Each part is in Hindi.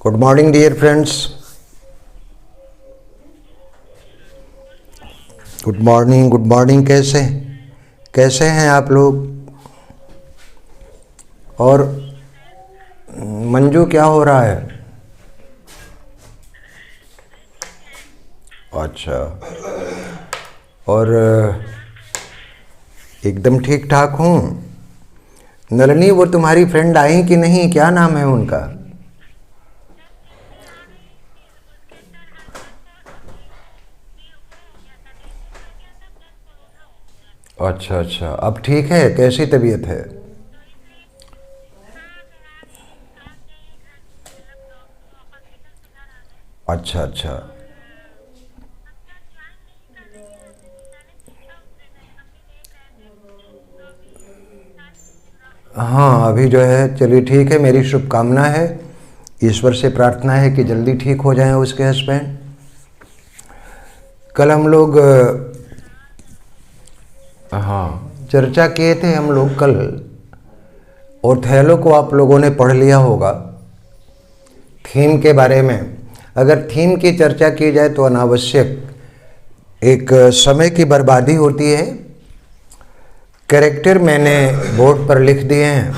Good morning dear friends. Good morning. कैसे हैं आप लोग? और मंजू क्या हो रहा है? अच्छा, और एकदम ठीक ठाक हूँ। नलिनी, वो तुम्हारी फ्रेंड आई कि नहीं? क्या नाम है उनका? अच्छा, अब ठीक है? कैसी तबीयत है? अच्छा। हाँ, अभी जो है, चलिए ठीक है। मेरी शुभकामना है, ईश्वर से प्रार्थना है कि जल्दी ठीक हो जाएं उसके हस्बैंड। कल हम लोग हाँ चर्चा किए थे हम लोग कल, ओथेलो को आप लोगों ने पढ़ लिया होगा। थीम के बारे में अगर थीम की चर्चा की जाए तो अनावश्यक एक समय की बर्बादी होती है। कैरेक्टर मैंने बोर्ड पर लिख दिए हैं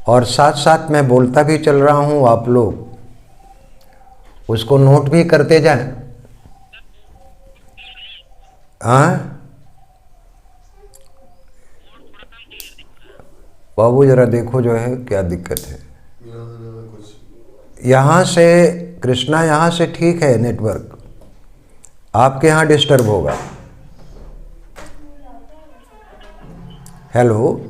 और साथ साथ मैं बोलता भी चल रहा हूँ, आप लोग उसको नोट भी करते जाएं। हाँ बाबू, जरा देखो जो है क्या दिक्कत है। यहाँ से कृष्णा, यहाँ से ठीक है नेटवर्क, आपके यहाँ डिस्टर्ब होगा। हेलो,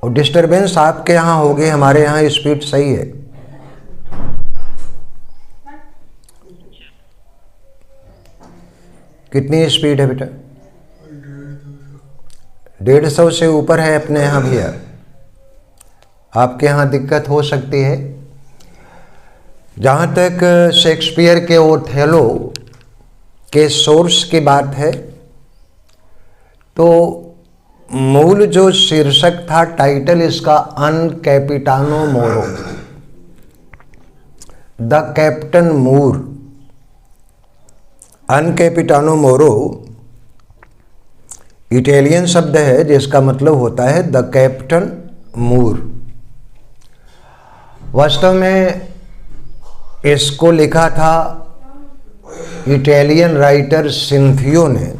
और डिस्टरबेंस आपके यहाँ होगी, हमारे यहाँ स्पीड सही है। कितनी स्पीड है बेटा? 150 से ऊपर है अपने यहाँ भैया। आपके यहाँ दिक्कत हो सकती है। जहाँ तक शेक्सपियर के ओथेलो के सोर्स की बात है, तो मूल जो शीर्षक था, टाइटल इसका अन कैपिटानो मोरो, द कैप्टन मूर। अन कैपिटानो मोरो इटालियन शब्द है जिसका मतलब होता है द कैप्टन मूर। वास्तव में इसको लिखा था इटालियन राइटर सिंथियो ने।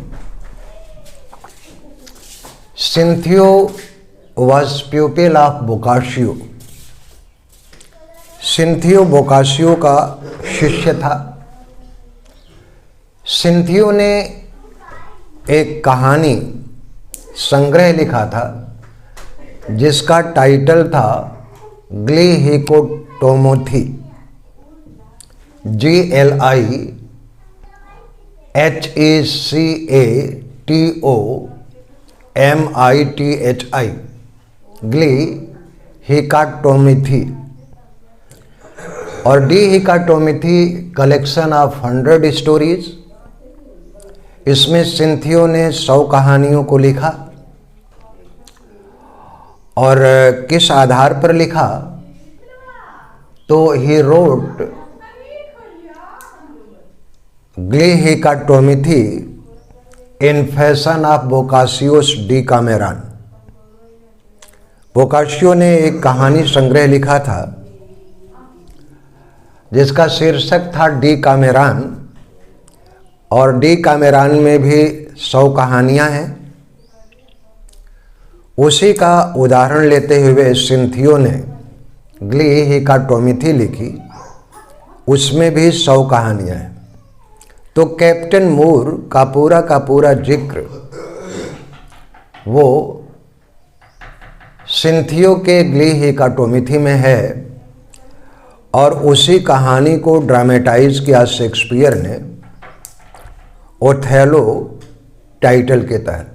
सिंथियो वॉज प्यूपिल ऑफ बोकाशियो। सिंथियो बोकाशियो का शिष्य था। सिंथियो ने एक कहानी संग्रह लिखा था जिसका टाइटल था ग्ली हिकोटोमोथी, GLIHECATOMITHI, ग्ली हिकाटोमिथी। और डी हिकाटोमिथी कलेक्शन ऑफ 100 स्टोरीज। इसमें सिंथियो ने 100 कहानियों को लिखा। और किस आधार पर लिखा? तो he wrote Gli Hecatommithi in fashion of Boccaccio's Decameron. Boccaccio ने एक कहानी संग्रह लिखा था जिसका शीर्षक था डी कामेरान, और डी कामेरान में भी 100 कहानियां हैं। उसी का उदाहरण लेते हुए सिंथियो ने ग्ली हिकाटोमिथी लिखी, उसमें भी 100 कहानियां हैं। तो कैप्टन मूर का पूरा जिक्र वो सिंथियो के ग्ली हिकाटोमिथी में है, और उसी कहानी को ड्रामेटाइज किया शेक्सपियर ने ओथेलो टाइटल के तहत।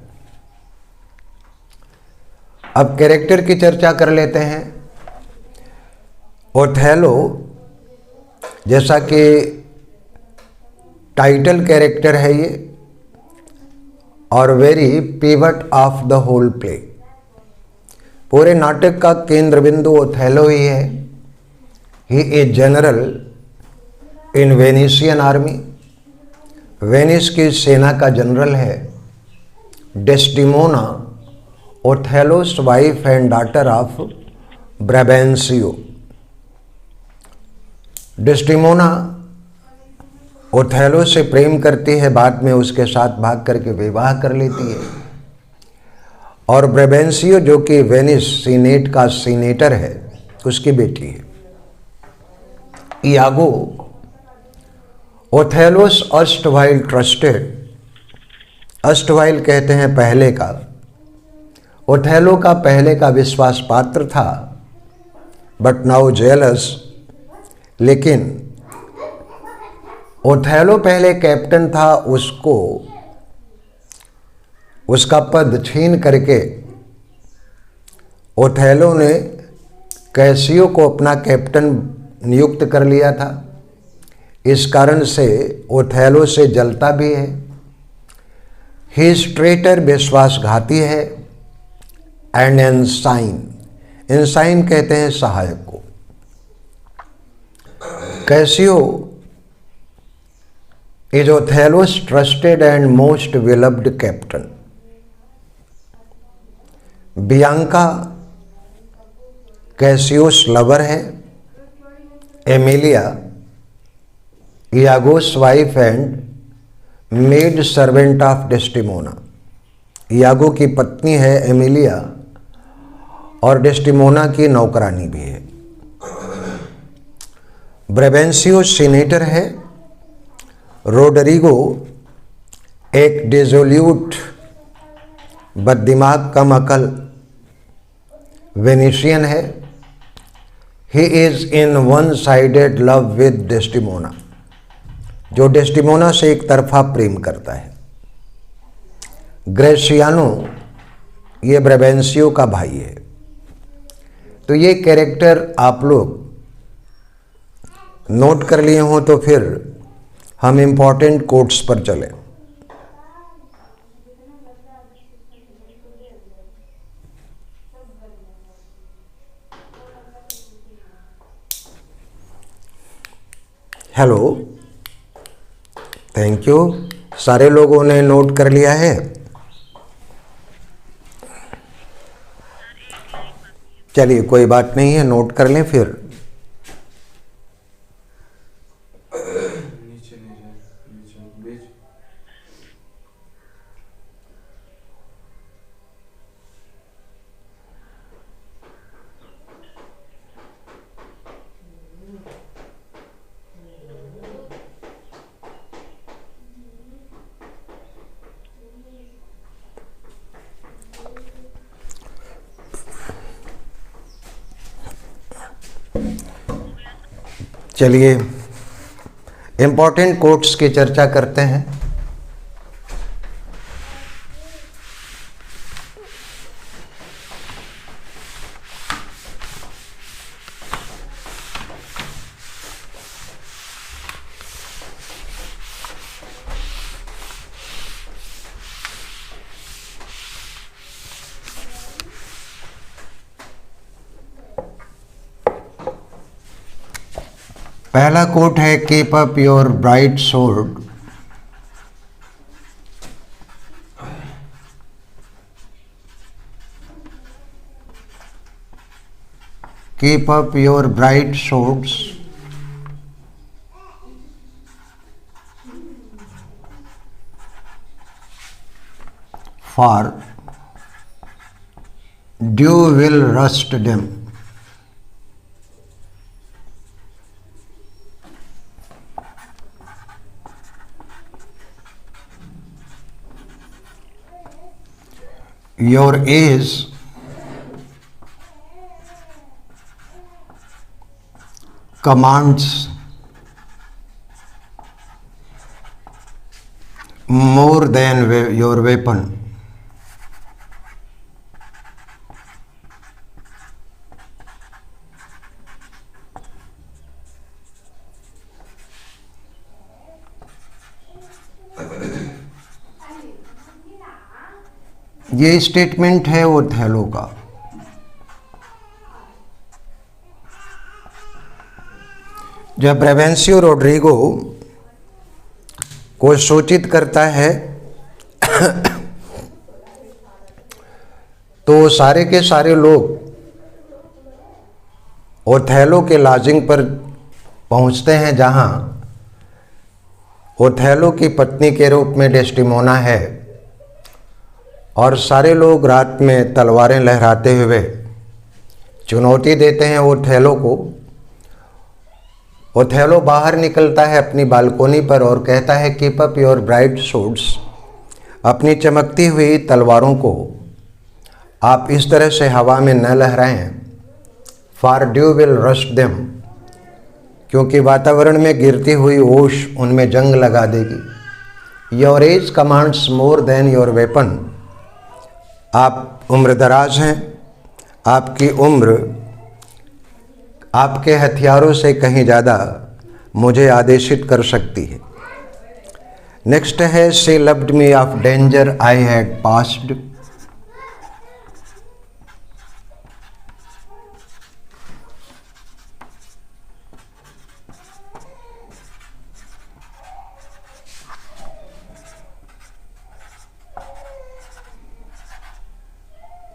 अब कैरेक्टर की चर्चा कर लेते हैं। ओथेलो, जैसा कि टाइटल कैरेक्टर है ये, और very pivot of the whole play. पूरे नाटक का केंद्र बिंदु ओथेलो ही है। He is general in Venetian army, Venice की सेना का जनरल है। Desdemona Othello's wife and daughter of Brabantio. Desdemona Othello से प्रेम करती है, बाद में उसके साथ भाग करके विवाह कर लेती है। और ब्राबेंसियो जो कि वेनिस सीनेट का सीनेटर है, उसकी बेटी है। इयागो ओथेलोस अर्स्टवाइल ट्रस्टेड, अर्स्टवाइल कहते हैं पहले का, ओथेलो का पहले का विश्वास पात्र था, बट नाउ जेलस। लेकिन ओथेलो पहले कैप्टन था, उसको उसका पद छीन करके ओथेलो ने कैसियो को अपना कैप्टन नियुक्त कर लिया था। इस कारण से ओथेलो से जलता भी है। ही ट्रेटर, विश्वासघाती है। एंड एनसाइन, एनसाइन कहते हैं सहायक को। Cassio is Othello's trusted and most beloved captain. Bianca Cassio's lover है। Emilia Iago's wife and maid servant of Desdemona, Iago की पत्नी है एमिलिया और डेस्टिमोना की नौकरानी भी है। ब्राबेंसियो सीनेटर है। रोडरिगो एक डिसोल्यूट बददिमाग कम अकल वेनिशियन है। He is in one sided love with Desdemona, जो डेस्टिमोना से एक तरफा प्रेम करता है। ग्रेसियानो ये ब्राबेंसियो का भाई है। तो ये कैरेक्टर आप लोग नोट कर लिए हों तो फिर हम इम्पॉर्टेंट कोट्स पर चलें। Hello, thank you. सारे लोगों ने नोट कर लिया है? चलिए कोई बात नहीं है, नोट कर लें फिर। चलिए इम्पोर्टेंट कोट्स की चर्चा करते हैं। पहला कोट है, keep up your bright sword. Keep up your bright swords for dew will rust them. Your age commands more than your weapon. ये स्टेटमेंट है ओथेलो का। जब ब्रेवेंसियो रोड्रिगो को सूचित करता है तो सारे के सारे लोग ओथेलो के लॉजिंग पर पहुंचते हैं, जहां ओथेलो की पत्नी के रूप में डेस्टिमोना है, और सारे लोग रात में तलवारें लहराते हुए चुनौती देते हैं ओथेलो को। ओथेलो बाहर निकलता है अपनी बालकोनी पर और कहता है, keep up your bright suits, अपनी चमकती हुई तलवारों को आप इस तरह से हवा में न लहराएं, for dew will rust them, क्योंकि वातावरण में गिरती हुई ओश उनमें जंग लगा देगी। Your age commands more than your weapon, आप उम्रदराज हैं, आपकी उम्र आपके हथियारों से कहीं ज़्यादा मुझे आदेशित कर सकती है। नेक्स्ट है, she loved me of danger I had passed,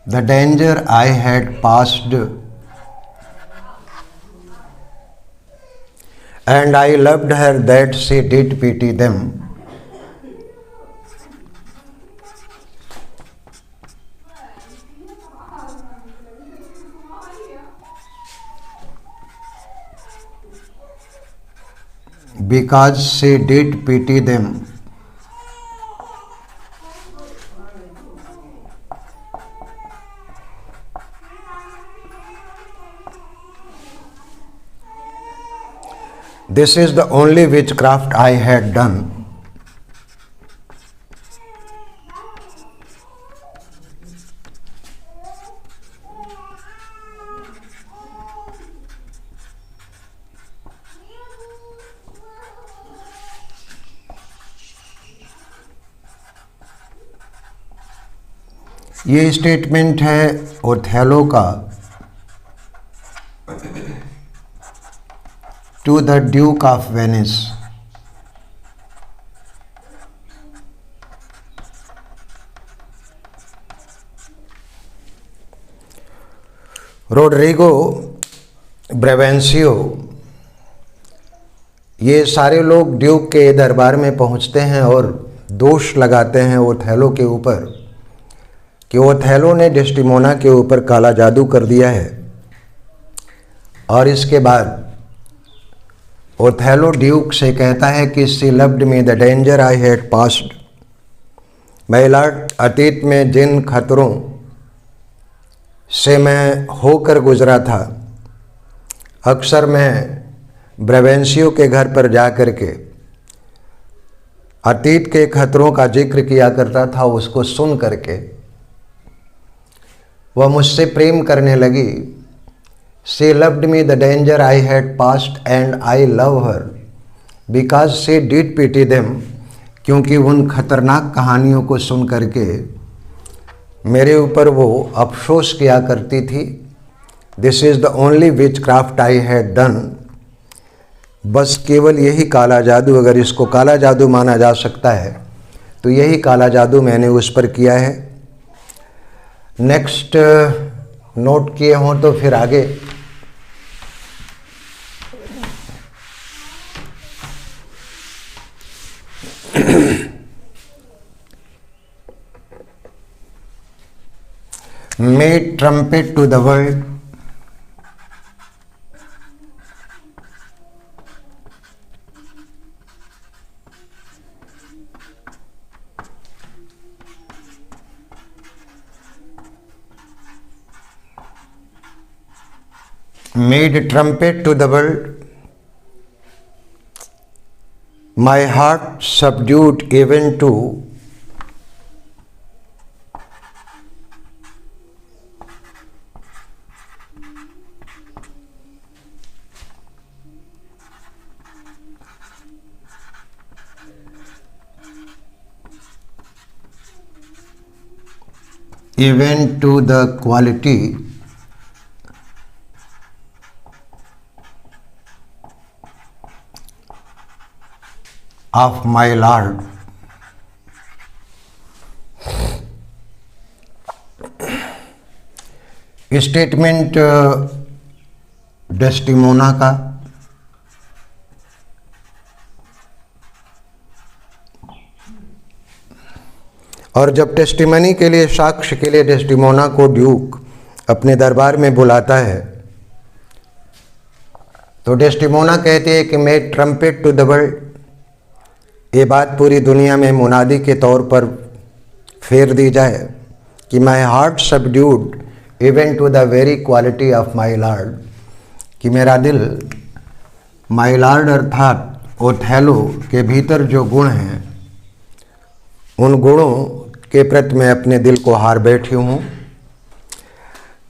the danger I had passed, and I loved her that she did pity them. Because she did pity them. This is the only witchcraft I had done. ये स्टेटमेंट है ओथेलो का to the duke of Venice. Roderigo, Brabantio, ये सारे लोग ड्यूक के दरबार में पहुंचते हैं और दोष लगाते हैं ओथेलो के ऊपर कि ओथेलो ने डेस्टिमोना के ऊपर काला जादू कर दिया है। और इसके बाद ओथेलो ड्यूक से कहता है कि she loved me the danger I had passed, my Lord, अतीत में जिन खतरों से मैं होकर गुजरा था, अक्सर मैं ब्रेवेंसियो के घर पर जा कर के अतीत के खतरों का जिक्र किया करता था। उसको सुन करके वह मुझसे प्रेम करने लगी। She loved me the danger I had passed and I love her because she did pity them, क्योंकि उन खतरनाक कहानियों को सुन करके मेरे ऊपर वो अफसोस किया करती थी। This is the only witchcraft I had done, बस केवल यही काला जादू, अगर इसको काला जादू माना जा सकता है तो यही काला जादू मैंने उस पर किया है। नेक्स्ट नोट किए हों तो फिर आगे made trumpet to the world, made trumpet to the world, my heart subdued even to the quality of my Lord. Statement Desdemona का और जब टेस्टिमनी के लिए, साक्ष्य के लिए डेस्टिमोना को ड्यूक अपने दरबार में बुलाता है तो डेस्टिमोना कहती है कि मैं ट्रम्पेट टू द वर्ल्ड, ये बात पूरी दुनिया में मुनादी के तौर पर फेर दी जाए कि my heart subdued even to the very quality of my lord, कि मेरा दिल माई लॉर्ड अर्थात ओथेलो के भीतर जो गुण हैं उन गुणों के प्रति मैं अपने दिल को हार बैठी हूँ।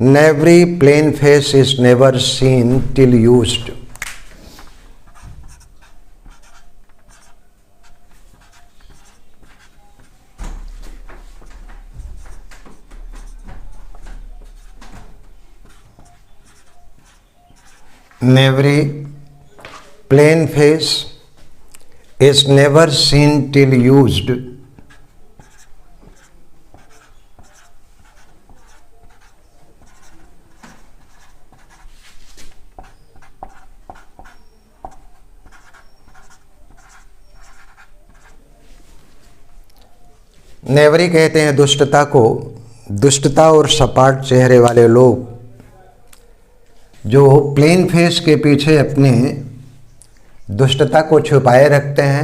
Knavery plain face is never seen till used. Every plain face is never seen till used. Knavery कहते हैं दुष्टता को। दुष्टता और सपाट चेहरे वाले लोग जो प्लेन फेस के पीछे अपने दुष्टता को छुपाए रखते हैं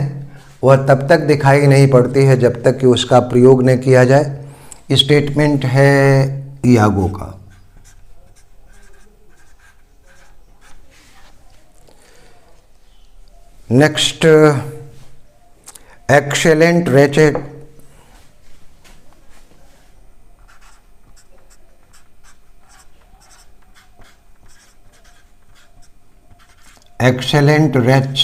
वह तब तक दिखाई नहीं पड़ती है जब तक कि उसका प्रयोग न किया जाए। स्टेटमेंट है इयागो का। Next, excellent wretched. Excellent wretch,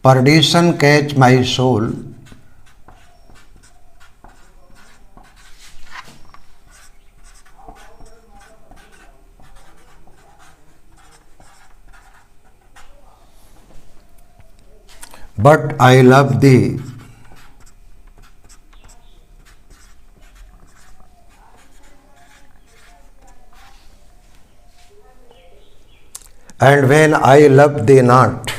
perdition catch my soul, but I love thee. And when I love thee not,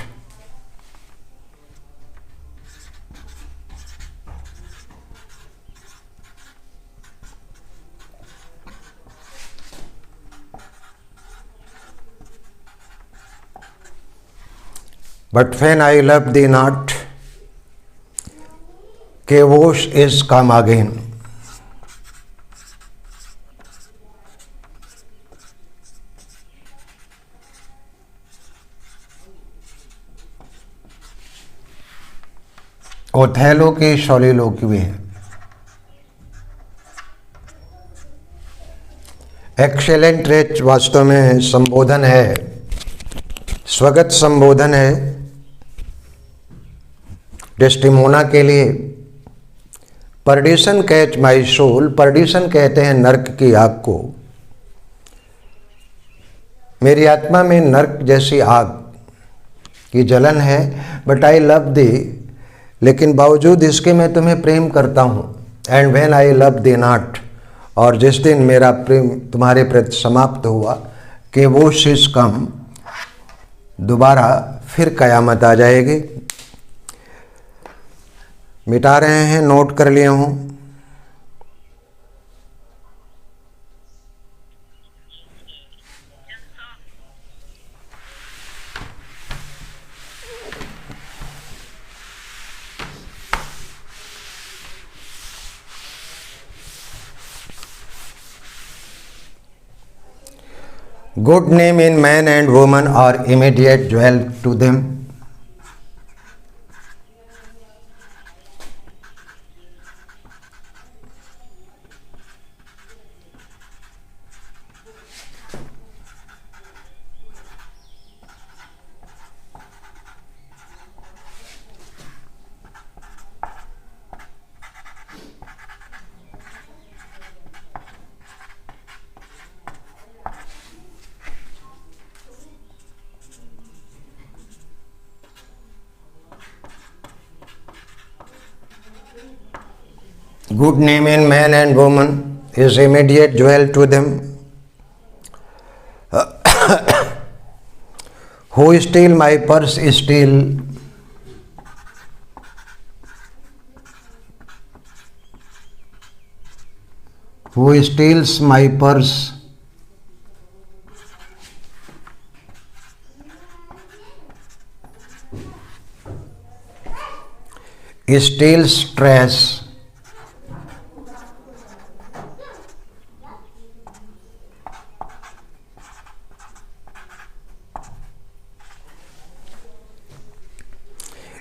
but when I love thee not, chaos is come again. Othello की सोलिलोक्वी है। एक्सेलेंट रेच वास्तव में संबोधन है, स्वगत संबोधन है डेस्टिमोना के लिए। Perdition catch my soul, perdition कहते हैं नर्क की आग को। मेरी आत्मा में नर्क जैसी आग की जलन है, बट आई लव दी, लेकिन बावजूद इसके मैं तुम्हें प्रेम करता हूँ। And when I love the not, और जिस दिन मेरा प्रेम तुम्हारे प्रति समाप्त हुआ, कि वो शीश कम, दोबारा फिर कयामत आ जाएगी। मिटा रहे हैं, नोट कर लिए हूँ। Good name in man and woman are immediate jewel to them. good name in man and woman is immediate jewel to them. Who steal my purse steal. Who steals my purse steals trash.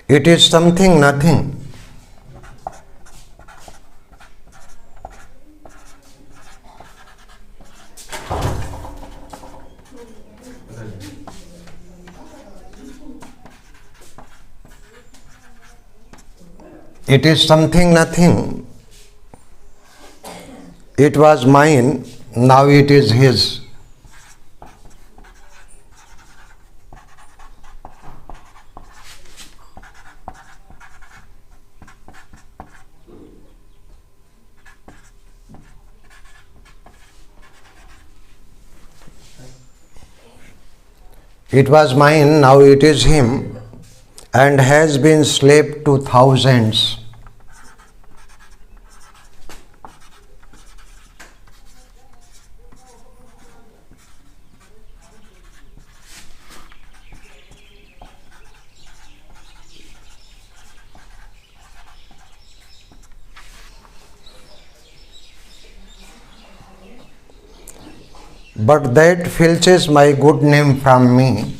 It is something nothing. It is something nothing. It was mine, now it is his. It was mine, now it is him, and has been slave to thousands. But that filches my good name from me.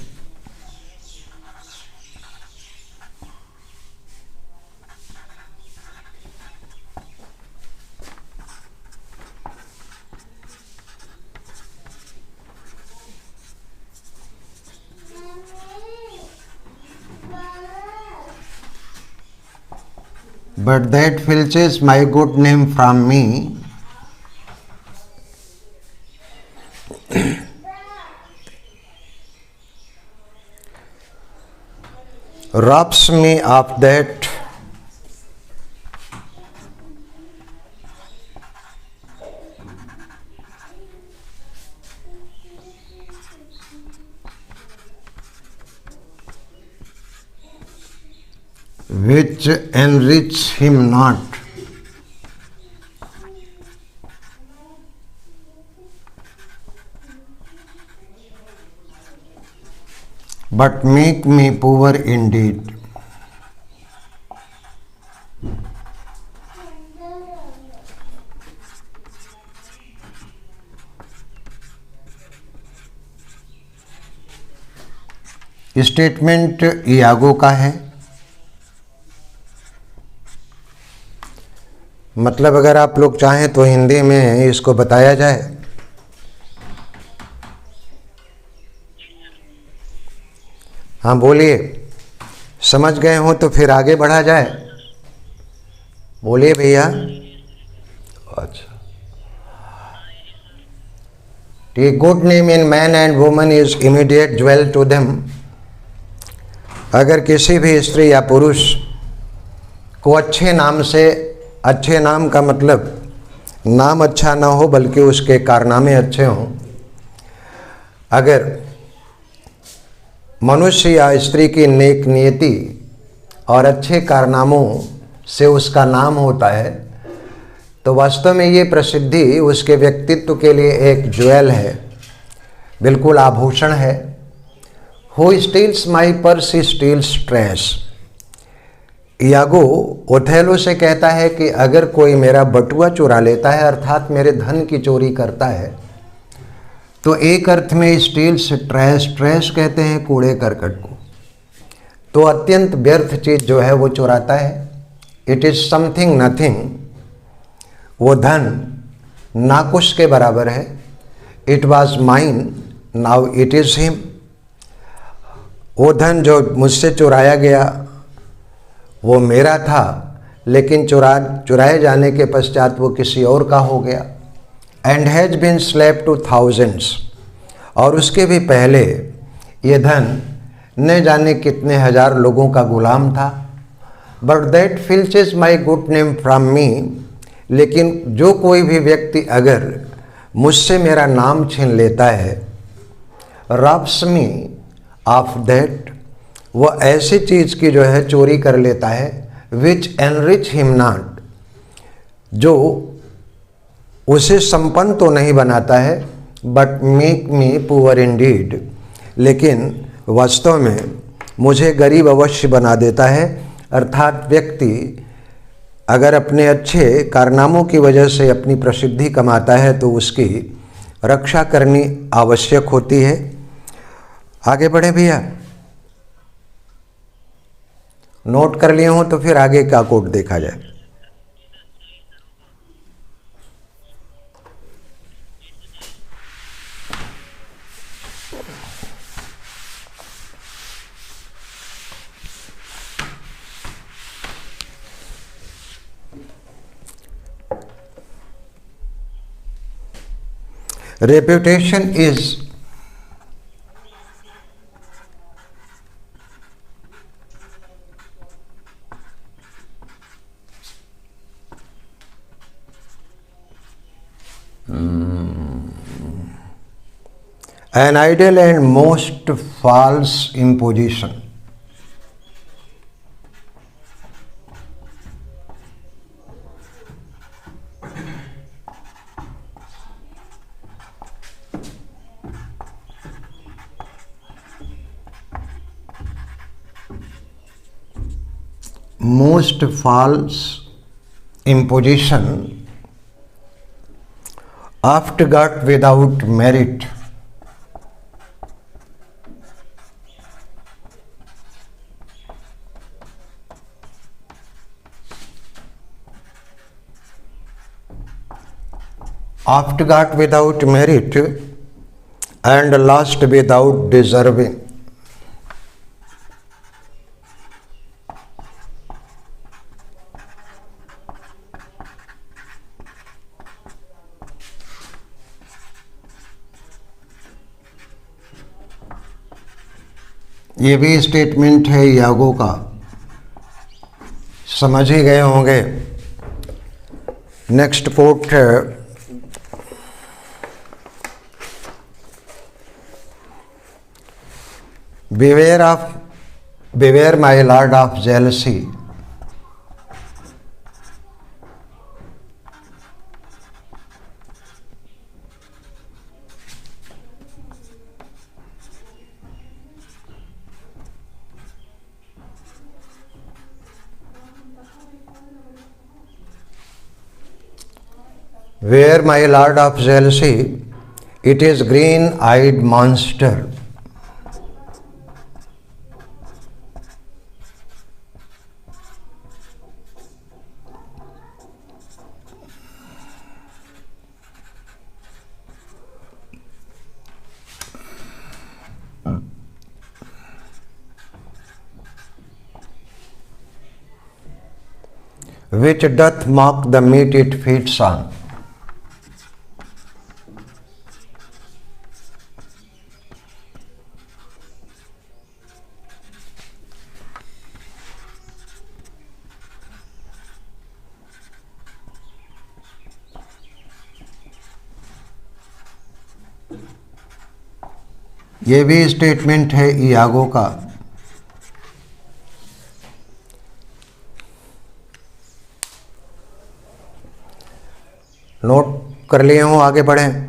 But that filches my good name from me. Robs me of that which enrich him not. But make me poor indeed. Statement Iago का है। मतलब अगर आप लोग चाहें तो हिंदी में इसको बताया जाए। हाँ बोलिए, समझ गए हो तो फिर आगे बढ़ा जाए। बोलिए भैया। अच्छा, A good name in man and woman is immediate jewel to them. अगर किसी भी स्त्री या पुरुष को अच्छे नाम से, अच्छे नाम का मतलब नाम अच्छा ना हो बल्कि उसके कारनामे अच्छे हों, अगर मनुष्य या स्त्री की नेक नियति और अच्छे कारनामों से उसका नाम होता है, तो वास्तव में ये प्रसिद्धि उसके व्यक्तित्व के लिए एक ज्वेल है, बिल्कुल आभूषण है। Who steals my purse steals trash. Iago Othello से कहता है कि अगर कोई मेरा बटुआ चुरा लेता है, अर्थात मेरे धन की चोरी करता है, तो एक अर्थ में स्टील्स ट्रैश, ट्रैश कहते हैं कूड़े करकट को, तो अत्यंत व्यर्थ चीज़ जो है वो चुराता है। इट इज़ समथिंग नथिंग, वो धन नाकुश के बराबर है। It was mine, now it is him. वो धन जो मुझसे चुराया गया वो मेरा था, लेकिन चुराए जाने के पश्चात वो किसी और का हो गया। And has been slave to thousands, और उसके भी पहले ये धन न जाने कितने हजार लोगों का गुलाम था। But that filches my good name from me लेकिन जो कोई भी व्यक्ति अगर मुझसे मेरा नाम छीन लेता है, रॉब्स मी ऑफ दैट, वह ऐसी चीज़ की जो है चोरी कर लेता है, विच एनरिच हिम नॉट, जो उसे संपन्न तो नहीं बनाता है, but make me poor Indeed, लेकिन वास्तव में मुझे गरीब अवश्य बना देता है। अर्थात व्यक्ति अगर अपने अच्छे कारनामों की वजह से अपनी प्रसिद्धि कमाता है तो उसकी रक्षा करनी आवश्यक होती है। आगे बढ़े भैया, नोट कर लिए हो तो फिर आगे का कोड देखा जाए। Reputation is an ideal and most false imposition. Most false imposition, oft got without merit. Oft got without merit and lost without deserving. ये भी स्टेटमेंट है यागो का, समझ ही गए होंगे। नेक्स्ट कोट है, beware my lord of jealousy, where my lord of jealousy, it is green-eyed monster. Which doth mock the meat it feeds on. ये भी स्टेटमेंट है यागो का। नोट कर लिए हूं, आगे बढ़ें।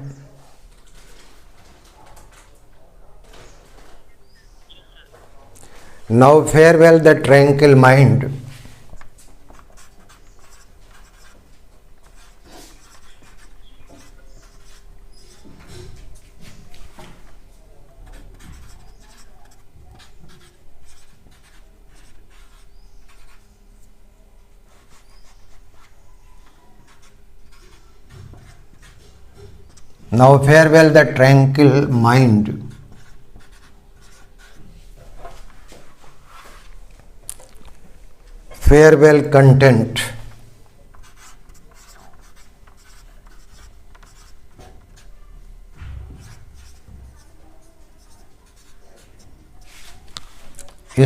Now farewell the tranquil mind, now farewell the tranquil mind, farewell content,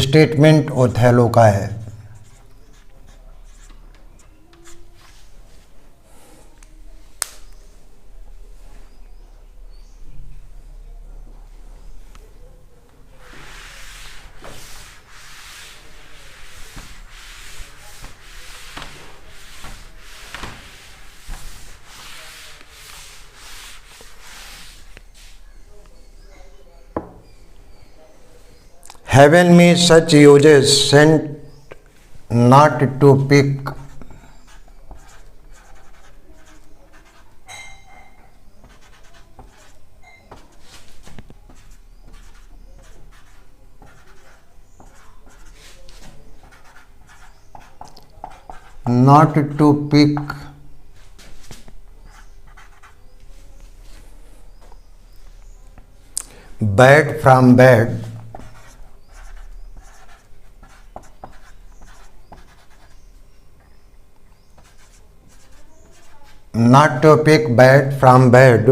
statement Othello का है। Heaven me such uses sent not to pick. Not to pick bad from bad, not to pick bad from bad,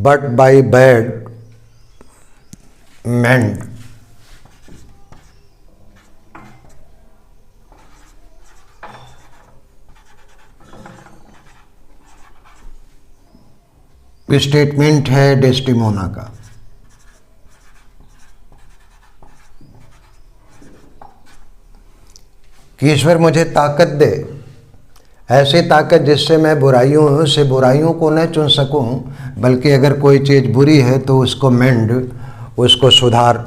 but by bad mend. Statement है डेस्टिमोना का। कि ईश्वर मुझे ताकत दे, ऐसी ताकत जिससे मैं बुराइयों से बुराइयों को न चुन सकूं, बल्कि अगर कोई चीज़ बुरी है तो उसको मेंड, उसको सुधार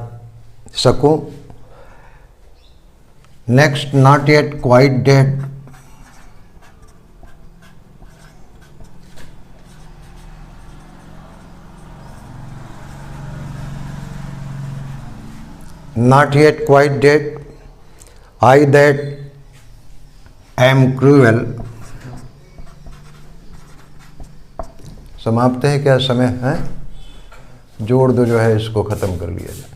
सकूं। Next, not yet quite dead. Not yet quite dead, I that am cruel। समाप्त है क्या? समय है, जोड़ दो जो है इसको खत्म कर लिया जाए।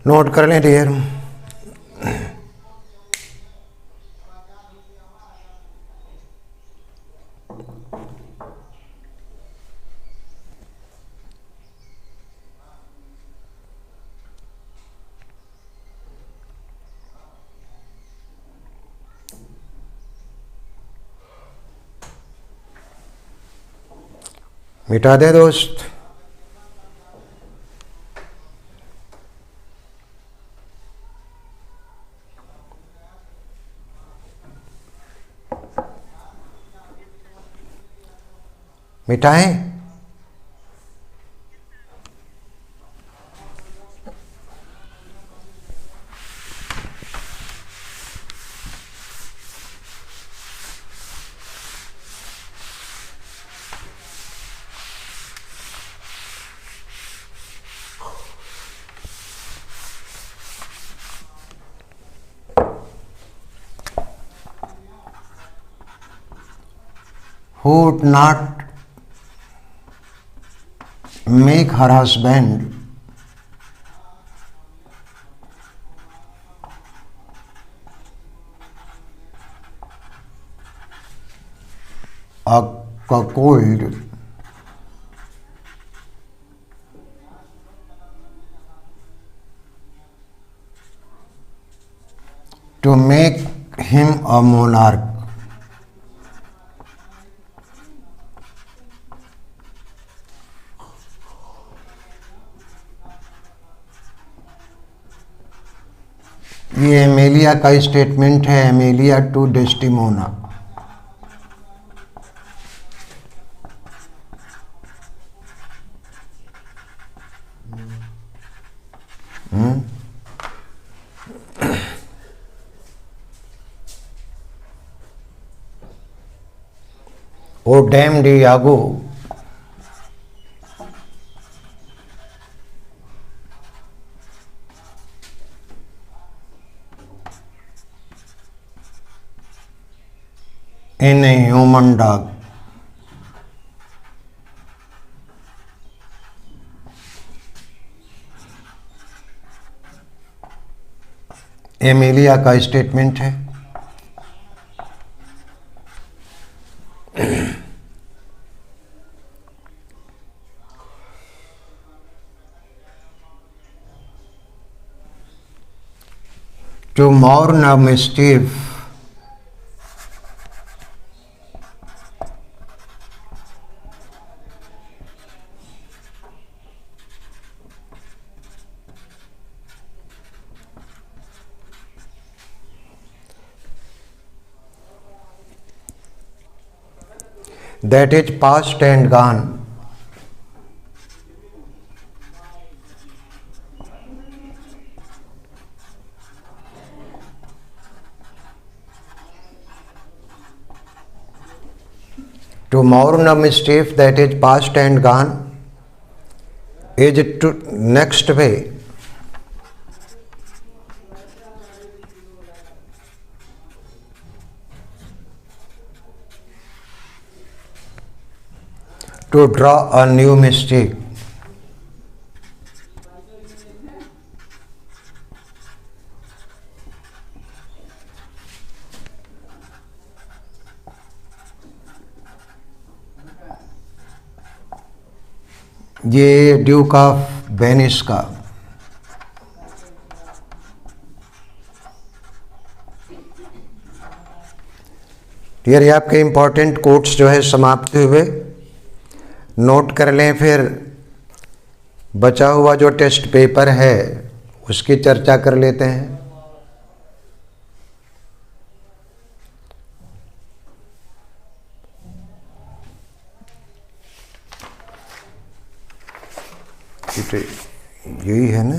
नोट कर लें डियर। मिटा दे दोस्त। मिटाएं। Who would not make her husband a cuckold to make him a monarch। ये एमेलिया का स्टेटमेंट है, Emilia to Desdemona. O damn Iago, in a human dog. Emilia का स्टेटमेंट है। To mourn a mischief, that is past and gone. To mourn a mischief that is past and gone is to next way. To draw a new mischief. ये ड्यूक ऑफ वेनिस का ये आपके इम्पोर्टेंट कोट्स जो है समाप्त हुए, नोट कर लें। फिर बचा हुआ जो टेस्ट पेपर है उसकी चर्चा कर लेते हैं। यही है ना।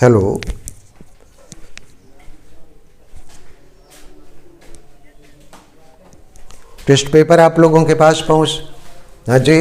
हेलो, टेस्ट पेपर आप लोगों के पास पहुंच? हाँ जी।